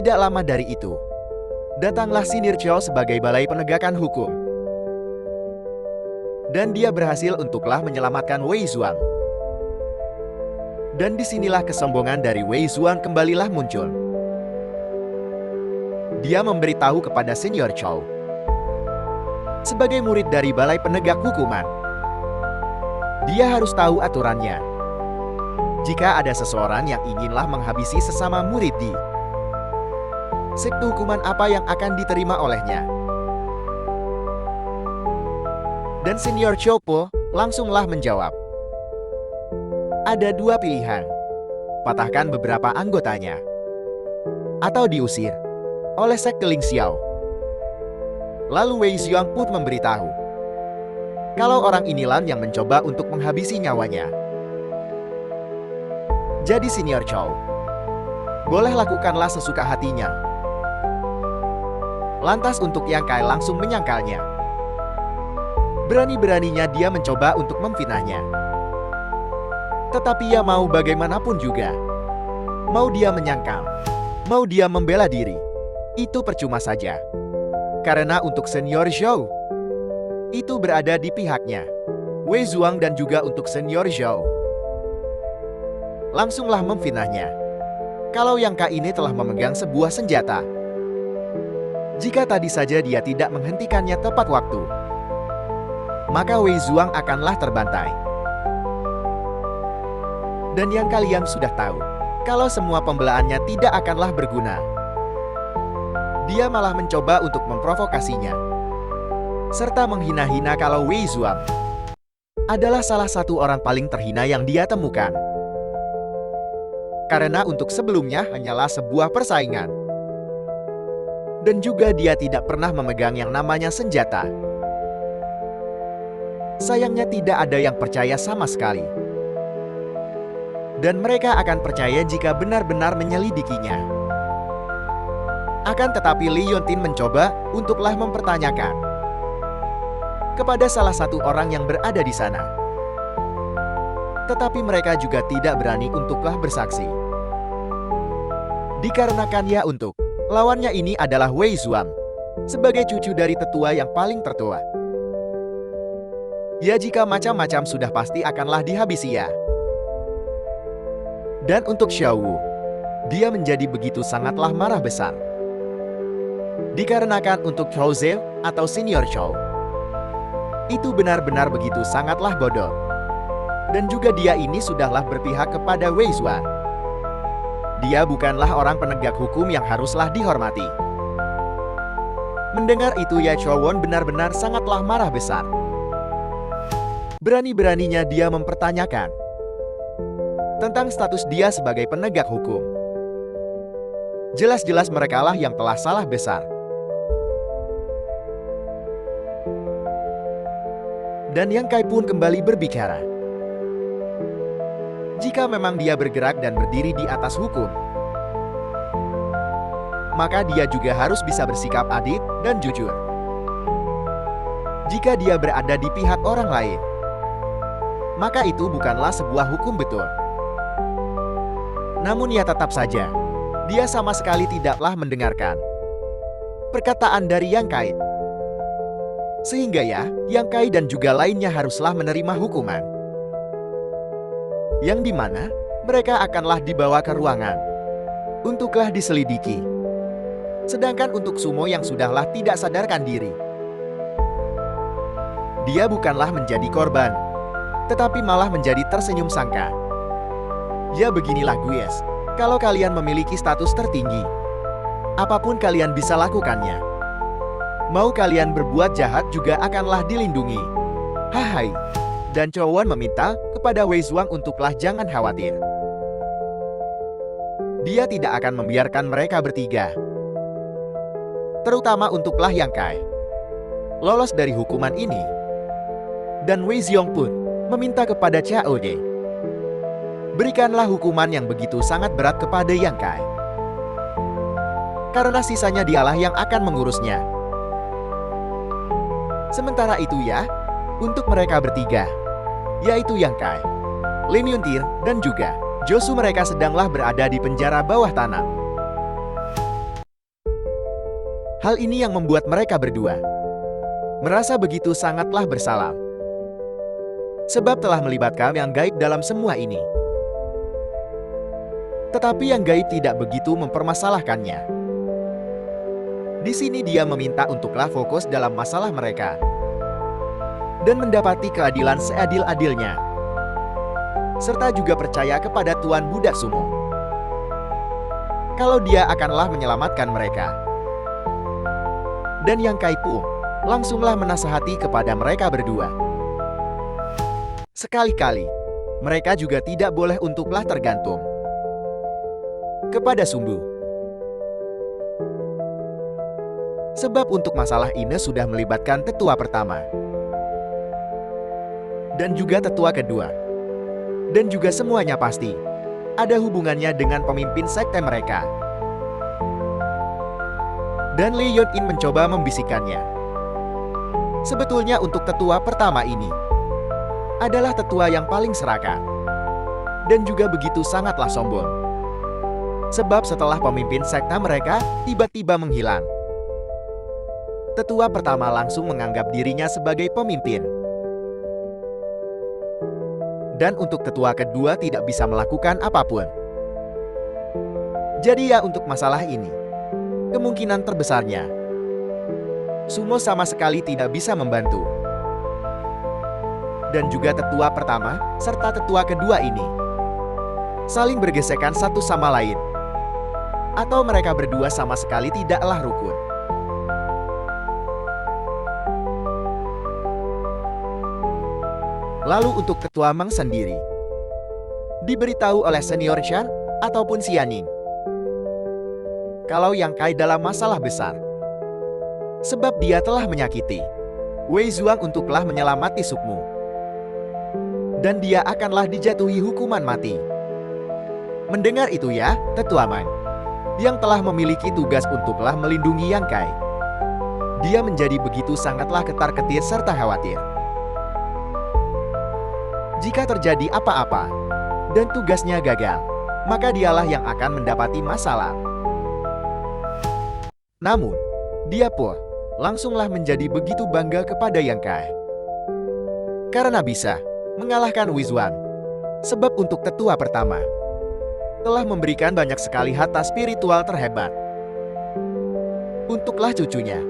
Tidak lama dari itu, datanglah Sinir Chow sebagai balai penegakan hukum. Dan dia berhasil untuklah menyelamatkan Wei Zuang. Dan disinilah kesombongan dari Wei Zuang kembalilah muncul. Dia memberitahu kepada Senior Chow, sebagai murid dari balai penegak hukuman, dia harus tahu aturannya. Jika ada seseorang yang inginlah menghabisi sesama murid di sekte hukuman, apa yang akan diterima olehnya? Dan Senior Chow Po langsunglah menjawab, ada dua pilihan, patahkan beberapa anggotanya, atau diusir oleh sekte Ling Xiao. Lalu Wei Zuang pun memberitahu, kalau orang inilah yang mencoba untuk menghabisi nyawanya. Jadi Senior Chow boleh lakukanlah sesuka hatinya. Lantas untuk Yang Kai langsung menyangkalnya. Berani-beraninya dia mencoba untuk memfitnahnya. Tetapi ya mau bagaimanapun juga, mau dia menyangkal, mau dia membela diri, itu percuma saja. Karena untuk Senior Zhou, itu berada di pihaknya Wei Zuang, dan juga untuk Senior Zhou langsunglah memfitnahnya kalau Yang Kai ini telah memegang sebuah senjata. Jika tadi saja dia tidak menghentikannya tepat waktu, maka Wei Zuang akanlah terbantai. Dan yang kalian sudah tahu, kalau semua pembelaannya tidak akanlah berguna. Dia malah mencoba untuk memprovokasinya, serta menghina-hina kalau Wei Zuang adalah salah satu orang paling terhina yang dia temukan. Karena untuk sebelumnya hanyalah sebuah persaingan. Dan juga dia tidak pernah memegang yang namanya senjata. Sayangnya tidak ada yang percaya sama sekali. Dan mereka akan percaya jika benar-benar menyelidikinya. Akan tetapi Li Yontin mencoba untuklah mempertanyakan kepada salah satu orang yang berada di sana. Tetapi mereka juga tidak berani untuklah bersaksi. Dikarenakan ya untuk lawannya ini adalah Wei Zuang, sebagai cucu dari tetua yang paling tertua. Ya jika macam-macam sudah pasti akanlah dihabisi ya. Dan untuk Xiao Wu, dia menjadi begitu sangatlah marah besar. Dikarenakan untuk Chow Zhe atau Senior Chow, itu benar-benar begitu sangatlah bodoh. Dan juga dia ini sudahlah berpihak kepada Wei Zuang. Dia bukanlah orang penegak hukum yang haruslah dihormati. Mendengar itu ya Chow Won benar-benar sangatlah marah besar. Berani-beraninya dia mempertanyakan tentang status dia sebagai penegak hukum. Jelas-jelas merekalah yang telah salah besar. Dan Yang Kai pun kembali berbicara. Jika memang dia bergerak dan berdiri di atas hukum, maka dia juga harus bisa bersikap adil dan jujur. Jika dia berada di pihak orang lain, maka itu bukanlah sebuah hukum betul. Namun ya tetap saja, dia sama sekali tidaklah mendengarkan perkataan dari Yang Kai. Sehingga ya, Yang Kai dan juga lainnya haruslah menerima hukuman. Yang dimana mereka akanlah dibawa ke ruangan untuklah diselidiki. Sedangkan untuk Sumo yang sudahlah tidak sadarkan diri, dia bukanlah menjadi korban, tetapi malah menjadi tersenyum sangka. Ya beginilah guys, kalau kalian memiliki status tertinggi, apapun kalian bisa lakukannya. Mau kalian berbuat jahat juga akanlah dilindungi. Hai. Dan Chow Won meminta kepada Wei Zuang untuklah jangan khawatir. Dia tidak akan membiarkan mereka bertiga, terutama untuklah Yang Kai, lolos dari hukuman ini. Dan Wei Ziong pun meminta kepada Xiao De, berikanlah hukuman yang begitu sangat berat kepada Yang Kai, karena sisanya dialah yang akan mengurusnya. Sementara itu ya, untuk mereka bertiga, yaitu Yang Kai, Lim Yuntir, dan juga Josu, mereka sedanglah berada di penjara bawah tanah. Hal ini yang membuat mereka berdua merasa begitu sangatlah bersalah. Sebab telah melibatkan yang gaib dalam semua ini. Tetapi yang gaib tidak begitu mempermasalahkannya. Di sini dia meminta untuklah fokus dalam masalah mereka dan mendapati keadilan seadil-adilnya, serta juga percaya kepada Tuan Buddha Sumo kalau dia akanlah menyelamatkan mereka. Dan Yang Kai Pu langsunglah menasihati kepada mereka berdua. Sekali-kali mereka juga tidak boleh untuklah tergantung kepada Sumbu. Sebab untuk masalah ini sudah melibatkan tetua pertama dan juga tetua kedua. Dan juga semuanya pasti ada hubungannya dengan pemimpin sekte mereka. Dan Li Yun-in mencoba membisikkannya. Sebetulnya untuk tetua pertama ini adalah tetua yang paling serakah dan juga begitu sangatlah sombong. Sebab setelah pemimpin sekte mereka tiba-tiba menghilang, tetua pertama langsung menganggap dirinya sebagai pemimpin. Dan untuk tetua kedua tidak bisa melakukan apapun. Jadi ya untuk masalah ini, kemungkinan terbesarnya Sumo sama sekali tidak bisa membantu. Dan juga tetua pertama serta tetua kedua ini saling bergesekan satu sama lain. Atau mereka berdua sama sekali tidaklah rukun. Lalu untuk ketua Meng sendiri, diberitahu oleh senior Shan ataupun Xianing kalau Yang Kai dalam masalah besar. Sebab dia telah menyakiti Wei Zuang untuklah menyelamati Sukmu. Dan dia akanlah dijatuhi hukuman mati. Mendengar itu ya, tetua Meng yang telah memiliki tugas untuklah melindungi Yang Kai, dia menjadi begitu sangatlah ketar-ketir serta khawatir. Jika terjadi apa-apa dan tugasnya gagal, maka dialah yang akan mendapati masalah. Namun, dia pun langsunglah menjadi begitu bangga kepada Yang Kai karena bisa mengalahkan Wei Zuang. Sebab untuk tetua pertama telah memberikan banyak sekali harta spiritual terhebat untuklah cucunya.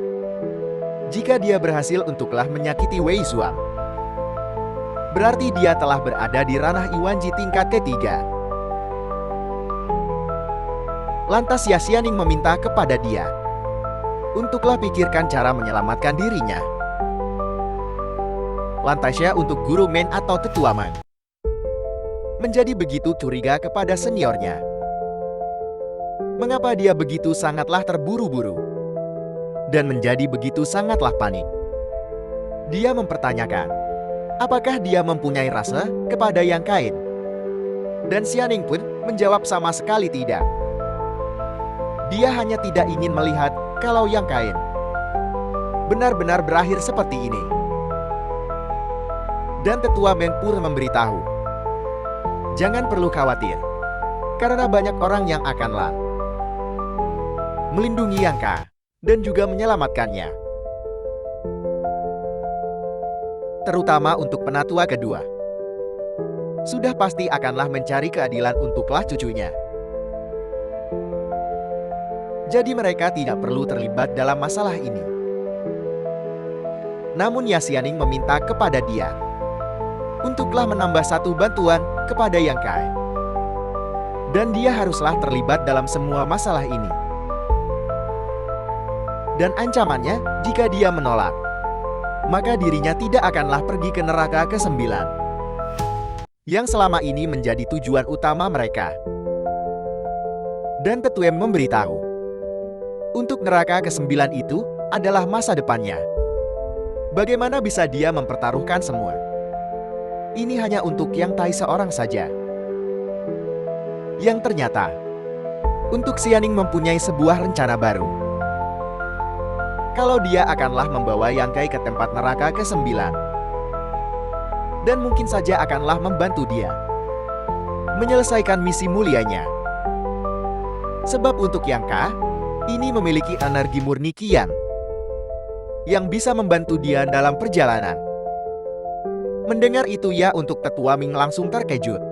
Jika dia berhasil untuklah menyakiti Wei Zuang, berarti dia telah berada di ranah Iwanji tingkat ketiga. Lantas Xianing meminta kepada dia untuklah pikirkan cara menyelamatkan dirinya. Lantasnya untuk guru Men atau tetua Meng menjadi begitu curiga kepada seniornya. Mengapa dia begitu sangatlah terburu-buru dan menjadi begitu sangatlah panik? Dia mempertanyakan, apakah dia mempunyai rasa kepada Yang Kai? Dan Xianing pun menjawab sama sekali tidak. Dia hanya tidak ingin melihat kalau Yang Kai benar-benar berakhir seperti ini. Dan tetua Meng pun memberitahu, jangan perlu khawatir, karena banyak orang yang akanlah melindungi Yang Kai dan juga menyelamatkannya. Terutama untuk penatua kedua, sudah pasti akanlah mencari keadilan untuklah cucunya. Jadi mereka tidak perlu terlibat dalam masalah ini. Namun Xianing meminta kepada dia untuklah menambah satu bantuan kepada Yang Kai. Dan dia haruslah terlibat dalam semua masalah ini. Dan ancamannya, jika dia menolak, maka dirinya tidak akanlah pergi ke neraka ke-9 yang selama ini menjadi tujuan utama mereka. Dan tetua memberitahu, untuk neraka ke-9 itu adalah masa depannya. Bagaimana bisa dia mempertaruhkan semua? Ini hanya untuk Yang Tai seorang saja. Yang ternyata, untuk Xianing mempunyai sebuah rencana baru. Kalau dia akanlah membawa Yang Kai ke tempat neraka ke-9. Dan mungkin saja akanlah membantu dia menyelesaikan misi mulianya. Sebab untuk Yang Kai, Ini memiliki energi murni Qian yang bisa membantu dia dalam perjalanan. Mendengar itu ya untuk Tetua Ming langsung terkejut.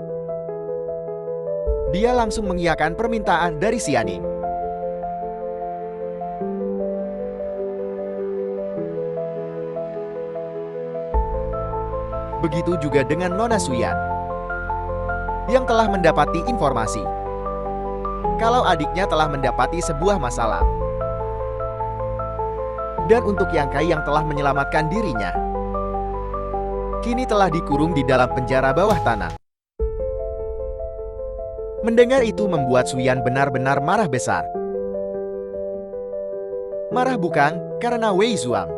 Dia langsung mengiyakan permintaan dari Xianing. Begitu juga dengan Nona Suyan yang telah mendapati informasi kalau adiknya telah mendapati sebuah masalah. Dan untuk Yang Kai yang telah menyelamatkan dirinya, kini telah dikurung di dalam penjara bawah tanah. Mendengar itu membuat Suyan benar-benar marah besar. Marah bukan karena Wei Zuang,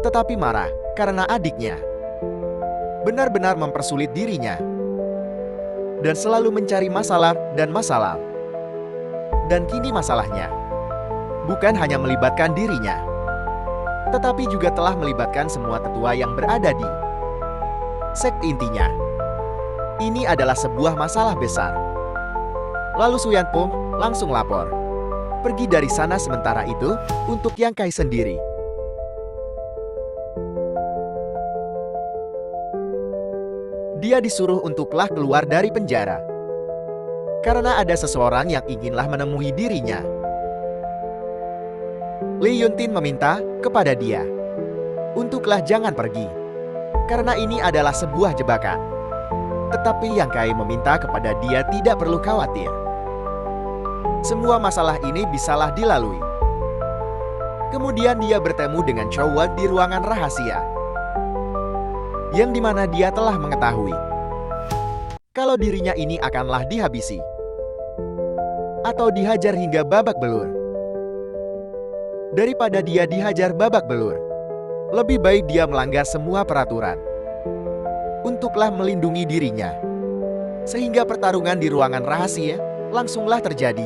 tetapi marah karena adiknya benar-benar mempersulit dirinya dan selalu mencari masalah dan masalah. Dan kini masalahnya bukan hanya melibatkan dirinya, tetapi juga telah melibatkan semua tetua yang berada di sekte intinya. Ini adalah sebuah masalah besar. Lalu Suyan Pong langsung lapor pergi dari sana. Sementara itu, untuk Yang Kai sendiri, dia disuruh untuklah keluar dari penjara karena ada seseorang yang inginlah menemui dirinya. Li Yuntin meminta kepada dia untuklah jangan pergi karena ini adalah sebuah jebakan. Tetapi Yang Kai meminta kepada dia tidak perlu khawatir. Semua masalah ini bisalah dilalui. Kemudian dia bertemu dengan Chow Wan di ruangan rahasia, yang dimana dia telah mengetahui kalau dirinya ini akanlah dihabisi atau dihajar hingga babak belur. Daripada dia dihajar babak belur, lebih baik dia melanggar semua peraturan untuklah melindungi dirinya. Sehingga pertarungan di ruangan rahasia langsunglah terjadi.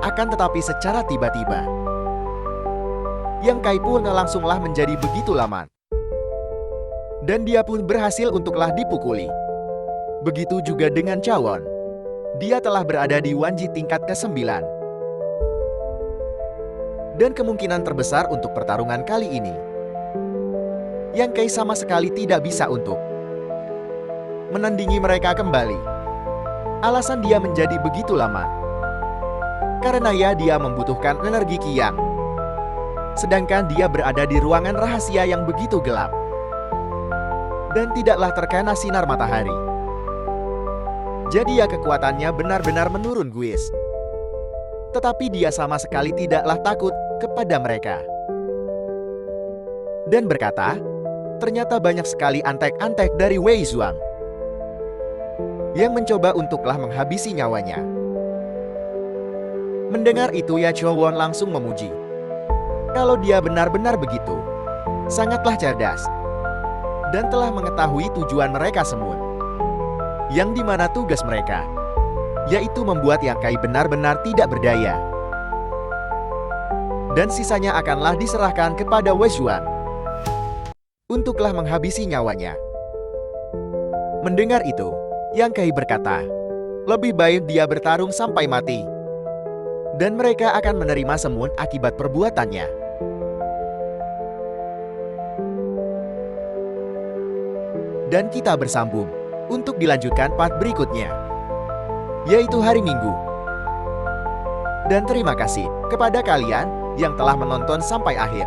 Akan tetapi secara tiba-tiba, Yang Kai pun langsunglah menjadi begitu lambat. Dan dia pun berhasil untuklah dipukuli. Begitu juga dengan Cawon. Dia telah berada di Wanji tingkat ke-9. Dan kemungkinan terbesar untuk pertarungan kali ini, Yang Kai sama sekali tidak bisa untuk menandingi mereka kembali. Alasan dia menjadi begitu lama karena dia membutuhkan energi Qian. Sedangkan dia berada di ruangan rahasia yang begitu gelap dan tidaklah terkena sinar matahari. Jadi kekuatannya benar-benar menurun guys. Tetapi dia sama sekali tidaklah takut kepada mereka. Dan berkata, ternyata banyak sekali antek-antek dari Wei Zuang yang mencoba untuklah menghabisi nyawanya. Mendengar itu Chow Wan langsung memuji kalau dia benar-benar begitu sangatlah cerdas dan telah mengetahui tujuan mereka semua, yang dimana tugas mereka yaitu membuat Yang Kai benar-benar tidak berdaya, dan sisanya akanlah diserahkan kepada Wei Zuang untuklah menghabisi nyawanya. Mendengar itu, Yang Kai berkata, lebih baik dia bertarung sampai mati, dan mereka akan menerima semua akibat perbuatannya. Dan kita bersambung untuk dilanjutkan part berikutnya, yaitu hari Minggu. Dan terima kasih kepada kalian yang telah menonton sampai akhir.